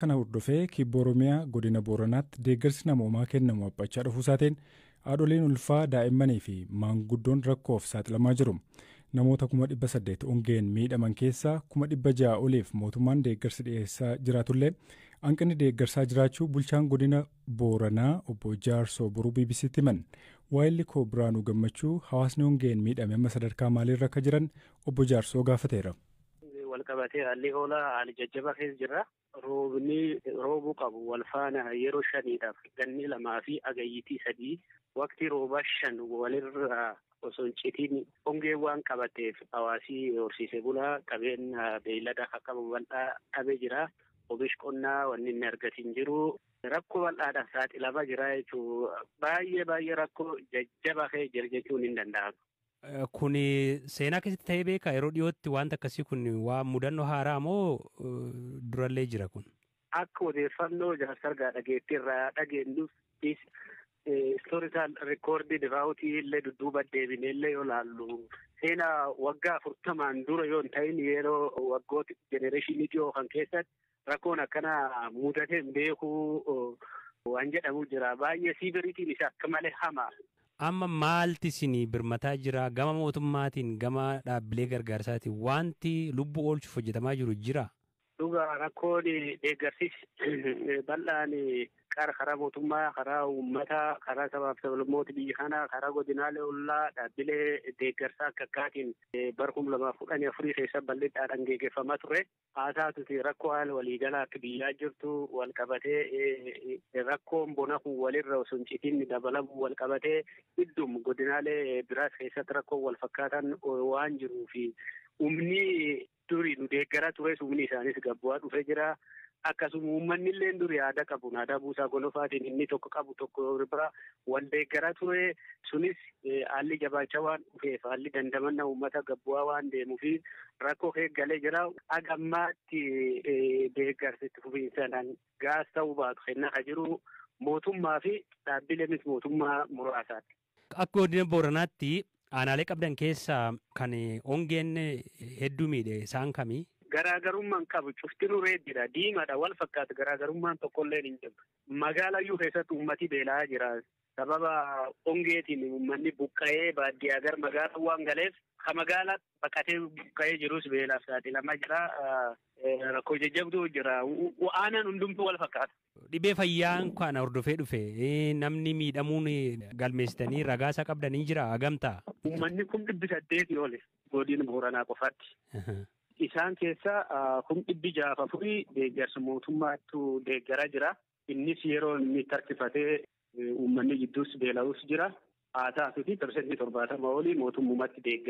Kana hordofee kibba Oromiyaa godina Booranaatti deeggarsi namoomaa kennamu abbachaa dhufuu isaatiin haadholiin ulfaa daa'immanii fi maanguddoon rakkoof saaxilamaa jiru. Namoota 800 hongeen miidhaman keessaa 600 oliif mootummaan deeggarsi dhiyeessaa jiraatullee hanqinni deeggarsaa jiraachuu bulchaan godina Booranaa obbo Jaarsoo Boruu BBC'tti himan. Waayilli koo Biraanuu Gammachuu hawaasni hongeen miidhame amma sadarkaa maaliirra akka jiran obbo Jaarsoo gaafateera. Walqabatee haalli hoolaa haali jajjabaa keessa jira. Roobni roobuu qabu wal faana yeroo shaniidhaaf ganni 2 fi agayyitii 3 waqtii roobaa 5 walirra osoo hin citiin hongeen waan qabateef hawaasii horsiisee bulaa qabeenya beeylada akka bal'aa dhabee jira. Oomish qonnaa wanni inni argatiin jiru rakkoo bal'aadhaaf saaxilamaa jira jechuudha. Baay'ee rakkoo jajjabaa keessa jira jechuun hin danda'amu. Kuni seenaa keessatti ta'ee beekaa yeroo dhiyootti wanta akkasii kun waan mudannoo haaraa moo durallee jira kun? Akka odeeffannoo jaarsa argaa dhageettiirraa dhageenyus historical recorded raawutii illee dudduuba deebinee illee yoo laallu seenaa waggaa 40 dura yoo hin ta'in yeroo waggoota jenereeshinii dhiyoo kan keessatti rakkoon akkana mudatee hin beekuu waan jedhamu jira. Baay'ee siibiriitiin isa akka malee hamaa. Amma maalti isinii birmataa jira gama mootummaatiin gama dhaabbilee gargaarsaatiin wanti lubbuu oolchuuf hojjetamaa jiru jira? Dhugaa rakkoon deeggarsiis bal'aan karaa mootummaa, karaa uummataa, karaa sabaaf sablammoota biyya kanaa, karaa godinaalee ollaa dhaabbilee deeggarsaa akka akkaatiin bara 2014 keessa bal'inaan geggeeffamaa ture. Haa taatuti rakkoo haala waliigalaa akka biyyaa jirtu wal qabatee rakkoon bona kun walirra osoo hin citiin dabalamu wal qabatee iddum godinaalee biraas keessatti rakkoon wal fakkaatan waan jiruufi humni durii nu deeggaraa tures humni isaanis gabbu'aa dhufee jira. Akkasuma uummanni illee durii aadaa qabu aadaa buusaa golofaatiin inni tokko qabu tokko bira wal deeggaraa ture sunis haalli jabaachaa waan dhufeef haalli dandamannaa uummata gabbu'aa waan deemuufi rakkoo galee jira. Agammaatti deeggarsitti fufiinsadhaan gaas ta'uu baatu kennaa jiru mootummaa fi dhaabbileen mootummaa muraasaati. Akka godina Booranaatti aanaalee qabdan keessaa kan hongeen hedduu miidhe isaan kamii? Garaagarummaan qabu cuftinuu reeddidha diimaadha wal fakkaatu garaagarummaan tokkollee hin jiru. Magaalayyuu keessatti uummati beelaa jira. Sababa hongeetiin uummanni buqqa'ee baadiyyaa gara magaalaa waan galeef ka magaalaa baqatee buqqa'ee jirus beelaaf saaxilamaa jira. Rakkoo jajjabduu jira. Aanaan hundumtuu wal fakkaata. Dhibee fayyaan kana hordofee dhufe namni miidhamuun galmeessitanii ragaa isaa qabdanii jira hagamtaa? Uummanni 800 ole godina Booranaa qofaatti. Isaan keessaa 604 deeggarsa mootummaatu deeggaraa jira. Innis yeroo inni tarkifatee uummanni jidduus beela'uus jira. Haa taatuti 70% olii mootummaatti deeggara.